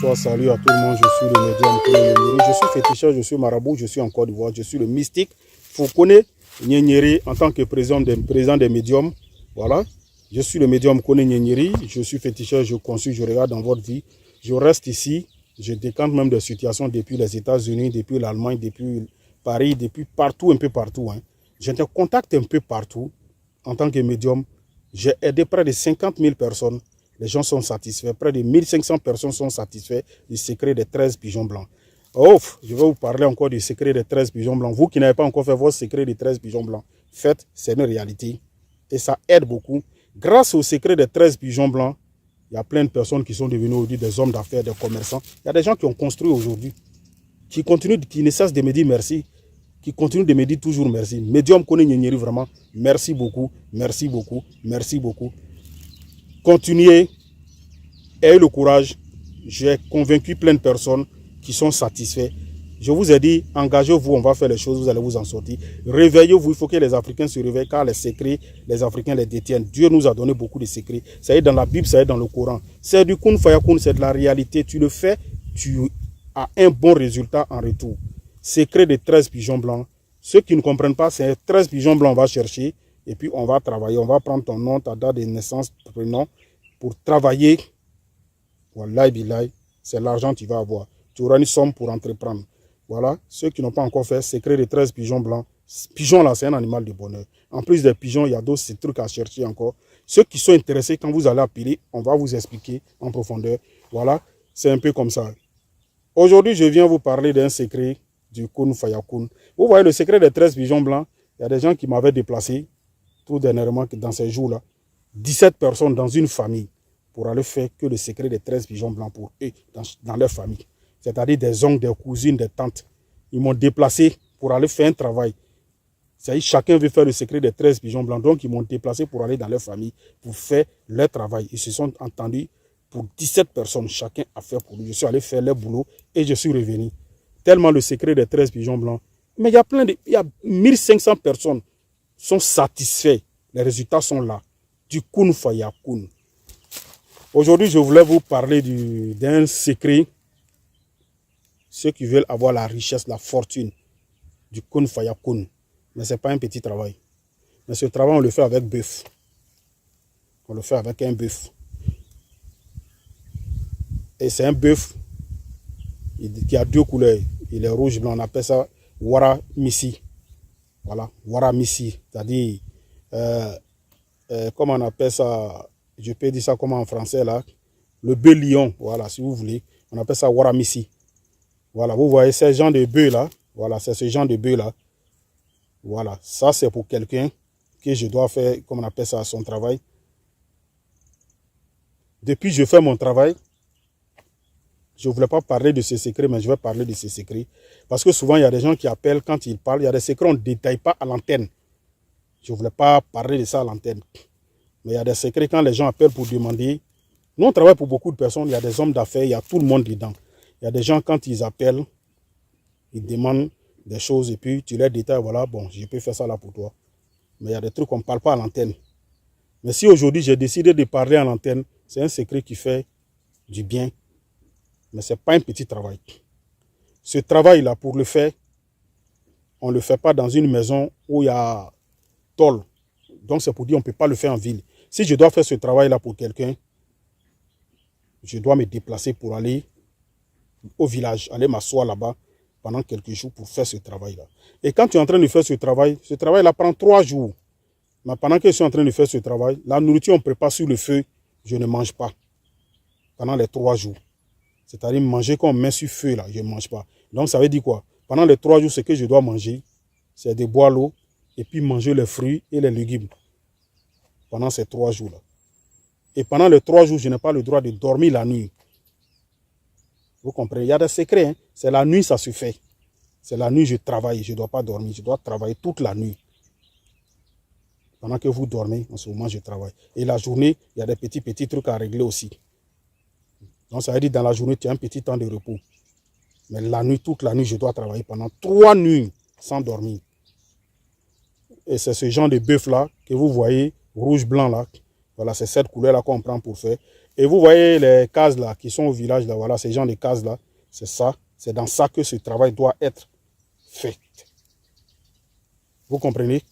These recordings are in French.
bonsoir, salut à tout le monde. Je suis le médium Kone Nyenyeri. Je suis féticheur, je suis marabout, je suis en Côte d'Ivoire. Je suis le mystique Kone Nyenyeri en tant que président des médiums. Voilà. Je suis le médium Kone Nyenyeri. Je suis féticheur, je consulte, je regarde dans votre vie. Je reste ici. Je décante même des situations depuis les États-Unis, depuis l'Allemagne, depuis Paris, depuis partout, un peu partout. Hein. Je te contacte un peu partout en tant que médium. J'ai aidé près de 50 000 personnes. Les gens sont satisfaits. Près de 1500 personnes sont satisfaits du secret des 13 pigeons blancs. Oh, je vais vous parler encore du secret des 13 pigeons blancs. Vous qui n'avez pas encore fait votre secret des 13 pigeons blancs, faites, c'est une réalité. Et ça aide beaucoup. Grâce au secret des 13 pigeons blancs, il y a plein de personnes qui sont devenues aujourd'hui des hommes d'affaires, des commerçants. Il y a des gens qui ont construit aujourd'hui, qui continuent, qui ne cessent de me dire merci, qui continuent de me dire toujours merci. Médium Kone Nyenyeri, vraiment, merci beaucoup, merci beaucoup, merci beaucoup. Continuez, ayez le courage. J'ai convaincu plein de personnes qui sont satisfaits. Je vous ai dit, engagez-vous, on va faire les choses, vous allez vous en sortir. Réveillez-vous, il faut que les Africains se réveillent, car les secrets, les Africains les détiennent. Dieu nous a donné beaucoup de secrets. Ça est dans la Bible, ça est dans le Coran. C'est du kun fayakun, c'est de la réalité. Tu le fais, tu as un bon résultat en retour. Secret des 13 pigeons blancs. Ceux qui ne comprennent pas, c'est 13 pigeons blancs, on va chercher. Et puis, on va travailler. On va prendre ton nom, ta date de naissance, ton prénom, pour travailler. Wallahi billahi, c'est l'argent que tu vas avoir. Tu auras une somme pour entreprendre. Voilà. Ceux qui n'ont pas encore fait, secret des 13 pigeons blancs. Pigeon, là, c'est un animal de bonheur. En plus des pigeons, il y a d'autres trucs à chercher encore. Ceux qui sont intéressés, quand vous allez appeler, on va vous expliquer en profondeur. Voilà. C'est un peu comme ça. Aujourd'hui, je viens vous parler d'un secret du Kun Fayakun. Vous voyez le secret des 13 pigeons blancs. Il y a des gens qui m'avaient déplacé tout dernièrement dans ces jours-là, 17 personnes dans une famille pour aller faire que le secret des 13 pigeons blancs pour eux, dans leur famille. C'est-à-dire des oncles, des cousines, des tantes. Ils m'ont déplacé pour aller faire un travail. C'est-à-dire chacun veut faire le secret des 13 pigeons blancs. Donc, ils m'ont déplacé pour aller dans leur famille, pour faire leur travail. Ils se sont entendus pour 17 personnes. Chacun a fait pour lui. Je suis allé faire leur boulot et je suis revenu. Tellement le secret des 13 pigeons blancs. Mais il y a 1500 personnes sont satisfaits. Les résultats sont là. Du kun fayakun. Aujourd'hui, je voulais vous parler d'un secret. Ceux qui veulent avoir la richesse, la fortune du kun fayakun. Mais ce n'est pas un petit travail. Mais ce travail, on le fait avec bœuf. On le fait avec un bœuf. Et c'est un bœuf qui a deux couleurs. Il est rouge, blanc. On appelle ça Wara Missi. Voilà, Wara Missi. C'est-à-dire, comment on appelle ça? Je peux dire ça comment en français là? Le bœuf lion, voilà, si vous voulez. On appelle ça Wara Missi. Voilà, vous voyez ce genre de bœuf là. Voilà, c'est ce genre de bœuf là. Voilà, ça c'est pour quelqu'un que je dois faire, comme on appelle ça, son travail. Depuis que je fais mon travail, je ne voulais pas parler de ces secrets, mais je vais parler de ces secrets. Parce que souvent, il y a des gens qui appellent, quand ils parlent, il y a des secrets qu'on ne détaille pas à l'antenne. Je ne voulais pas parler de ça à l'antenne. Mais il y a des secrets quand les gens appellent pour demander. Nous, on travaille pour beaucoup de personnes. Il y a des hommes d'affaires, il y a tout le monde dedans. Il y a des gens, quand ils appellent, ils demandent des choses et puis tu leur détailles, voilà, bon, je peux faire ça là pour toi. Mais il y a des trucs qu'on ne parle pas à l'antenne. Mais si aujourd'hui, j'ai décidé de parler à l'antenne, c'est un secret qui fait du bien. Mais ce n'est pas un petit travail. Ce travail-là, pour le faire, on ne le fait pas dans une maison où il y a tôle. Donc, c'est pour dire qu'on ne peut pas le faire en ville. Si je dois faire ce travail-là pour quelqu'un, je dois me déplacer pour aller au village, aller m'asseoir là-bas pendant quelques jours pour faire ce travail-là. Et quand tu es en train de faire ce travail-là prend 3 jours. Mais pendant que je suis en train de faire ce travail, la nourriture, on prépare sur le feu, je ne mange pas pendant les 3 jours. C'est-à-dire manger quand on met sur feu, là, je ne mange pas. Donc, ça veut dire quoi? Pendant les 3 jours, ce que je dois manger, c'est de boire l'eau et puis manger les fruits et les légumes pendant ces 3 jours-là. Et pendant les 3 jours, je n'ai pas le droit de dormir la nuit. Vous comprenez? Il y a des secrets. Hein? C'est la nuit, ça se fait. C'est la nuit, je travaille. Je ne dois pas dormir. Je dois travailler toute la nuit. Pendant que vous dormez, en ce moment, je travaille. Et la journée, il y a des petits trucs à régler aussi. Donc, ça veut dire dans la journée, tu as un petit temps de repos. Mais la nuit, toute la nuit, je dois travailler pendant 3 nuits sans dormir. Et c'est ce genre de bœuf-là que vous voyez, rouge-blanc là. Voilà, c'est cette couleur-là qu'on prend pour faire. Et vous voyez les cases là qui sont au village là, voilà, ces gens de cases là, c'est ça, c'est dans ça que ce travail doit être fait. Vous comprenez?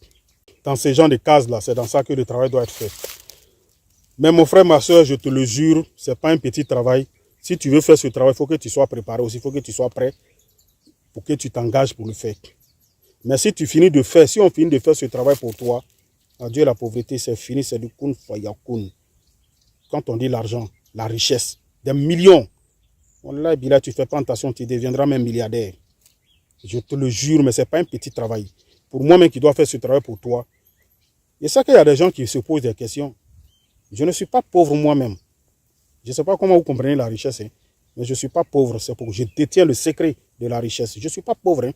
Dans ces gens de cases là, c'est dans ça que le travail doit être fait. Mais mon frère, ma soeur, je te le jure, ce n'est pas un petit travail. Si tu veux faire ce travail, il faut que tu sois préparé aussi, il faut que tu sois prêt pour que tu t'engages pour le faire. Mais si tu finis de faire, si on finit de faire ce travail pour toi, adieu la pauvreté, c'est fini, c'est du kun fayakun. Quand on dit l'argent, la richesse, des millions, là, tu fais pas attention, tu deviendras même milliardaire. Je te le jure, mais ce n'est pas un petit travail. Pour moi-même qui dois faire ce travail pour toi, et ça qu'il y a des gens qui se posent des questions. Je ne suis pas pauvre moi-même. Je ne sais pas comment vous comprenez la richesse, hein, mais je ne suis pas pauvre. C'est pour que je détiens le secret de la richesse. Je ne suis pas pauvre. Hein.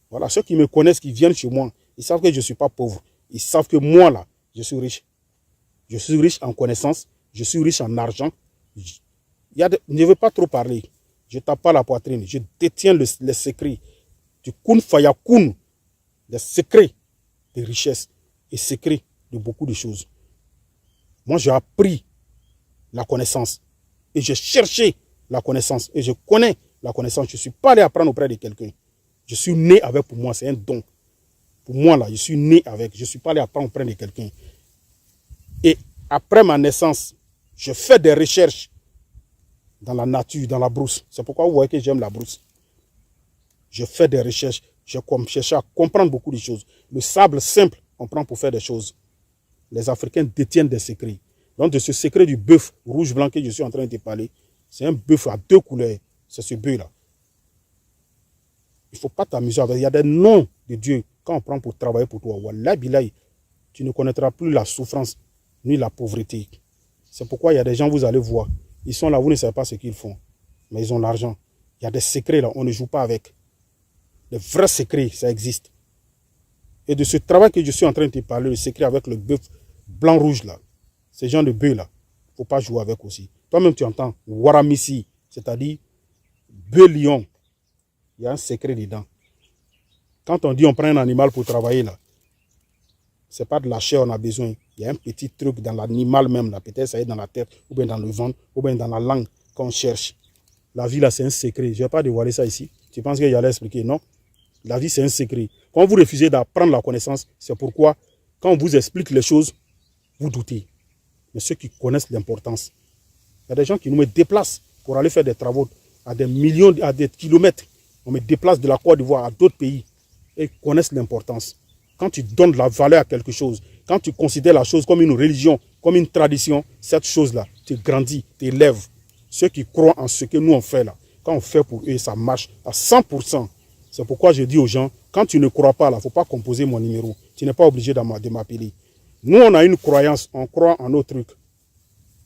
Voilà, ceux qui me connaissent, qui viennent chez moi, ils savent que je ne suis pas pauvre. Ils savent que moi, là, je suis riche. Je suis riche en connaissances. Je suis riche en argent. Je ne veux pas trop parler. Je ne tape pas la poitrine. Je détiens les secrets du kun fayakun, les secrets de richesse et secrets de beaucoup de choses. Moi, j'ai appris la connaissance et j'ai cherché la connaissance et je connais la connaissance. Je ne suis pas allé apprendre auprès de quelqu'un. Je suis né avec, pour moi, c'est un don. Pour moi, là, je suis né avec. Je ne suis pas allé apprendre auprès de quelqu'un. Et après ma naissance, je fais des recherches dans la nature, dans la brousse. C'est pourquoi vous voyez que j'aime la brousse. Je fais des recherches. Je cherche à comprendre beaucoup de choses. Le sable simple, on prend pour faire des choses. Les Africains détiennent des secrets. Donc, de ce secret du bœuf rouge-blanc que je suis en train de te parler, c'est un bœuf à 2 couleurs. C'est ce bœuf-là. Il ne faut pas t'amuser avec. Il y a des noms de Dieu. Quand on prend pour travailler pour toi, wallah billahi, tu ne connaîtras plus la souffrance ni la pauvreté. C'est pourquoi il y a des gens, vous allez voir, ils sont là, vous ne savez pas ce qu'ils font. Mais ils ont l'argent. Il y a des secrets là, on ne joue pas avec. Les vrais secrets, ça existe. Et de ce travail que je suis en train de te parler, le secret avec le bœuf blanc-rouge là, ces gens de bœufs là, il ne faut pas jouer avec aussi. Toi-même tu entends Waramisi, c'est-à-dire bœuf-lion. Il y a un secret dedans. Quand on dit on prend un animal pour travailler là, ce n'est pas de la chair on a besoin. Il y a un petit truc dans l'animal même là, peut-être ça est dans la tête, ou bien dans le ventre, ou bien dans la langue qu'on cherche. La vie là c'est un secret. Je ne vais pas dévoiler ça ici. Tu penses qu'il y allait expliquer? Non. La vie c'est un secret. Quand vous refusez d'apprendre la connaissance, c'est pourquoi quand on vous explique les choses, vous doutez. Mais ceux qui connaissent l'importance, il y a des gens qui nous déplacent pour aller faire des travaux à des millions, à des kilomètres. On me déplace de la Côte d'Ivoire à d'autres pays et connaissent l'importance. Quand tu donnes de la valeur à quelque chose, quand tu considères la chose comme une religion, comme une tradition, cette chose-là, tu grandis, tu élèves. Ceux qui croient en ce que nous on fait là, quand on fait pour eux, ça marche à 100%. C'est pourquoi je dis aux gens, quand tu ne crois pas là, il ne faut pas composer mon numéro. Tu n'es pas obligé de m'appeler. Nous, on a une croyance, on croit en nos trucs.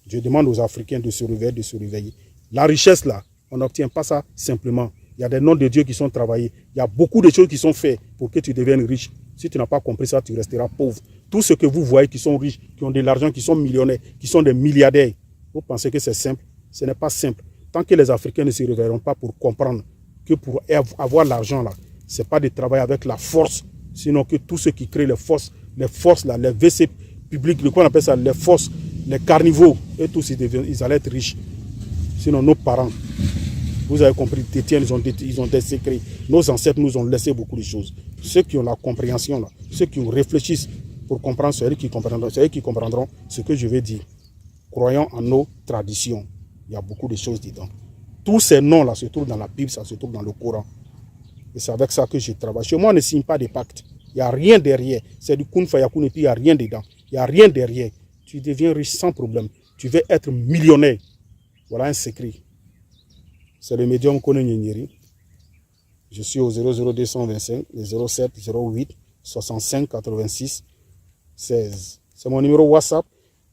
Je demande aux Africains de se réveiller, de se réveiller. La richesse là, on n'obtient pas ça simplement. Il y a des noms de Dieu qui sont travaillés. Il y a beaucoup de choses qui sont faites pour que tu deviennes riche. Si tu n'as pas compris ça, tu resteras pauvre. Tout ce que vous voyez qui sont riches, qui ont de l'argent, qui sont millionnaires, qui sont des milliardaires, vous pensez que c'est simple? Ce n'est pas simple. Tant que les Africains ne se réveilleront pas pour comprendre que pour avoir l'argent là, ce n'est pas de travailler avec la force, sinon que tous ceux qui créent les forces là, les WC publics, le qu'on appelle ça, les forces, les carnivaux, et tous ils allaient être riches. Sinon nos parents, vous avez compris, ils ont des secrets. Nos ancêtres nous ont laissé beaucoup de choses. Ceux qui ont la compréhension là, ceux qui réfléchissent pour comprendre, c'est eux qui comprendront ce que je vais dire. Croyons en nos traditions. Il y a beaucoup de choses dedans. Tous ces noms-là se trouvent dans la Bible, ça se trouve dans le Coran. Et c'est avec ça que je travaille. Chez moi, on ne signe pas de pacte. Il n'y a rien derrière. C'est du kun fayakun et puis il n'y a rien dedans. Il n'y a rien derrière. Tu deviens riche sans problème. Tu veux être millionnaire. Voilà un secret. C'est le médium Kone Nyenyeri. Je suis au 00225, le 07 08 65 86 16. C'est mon numéro WhatsApp.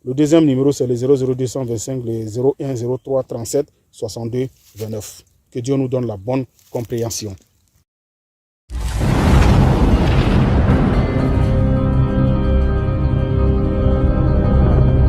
Le deuxième numéro, c'est le 00225, le 01 03 37 62 29. Que Dieu nous donne la bonne compréhension.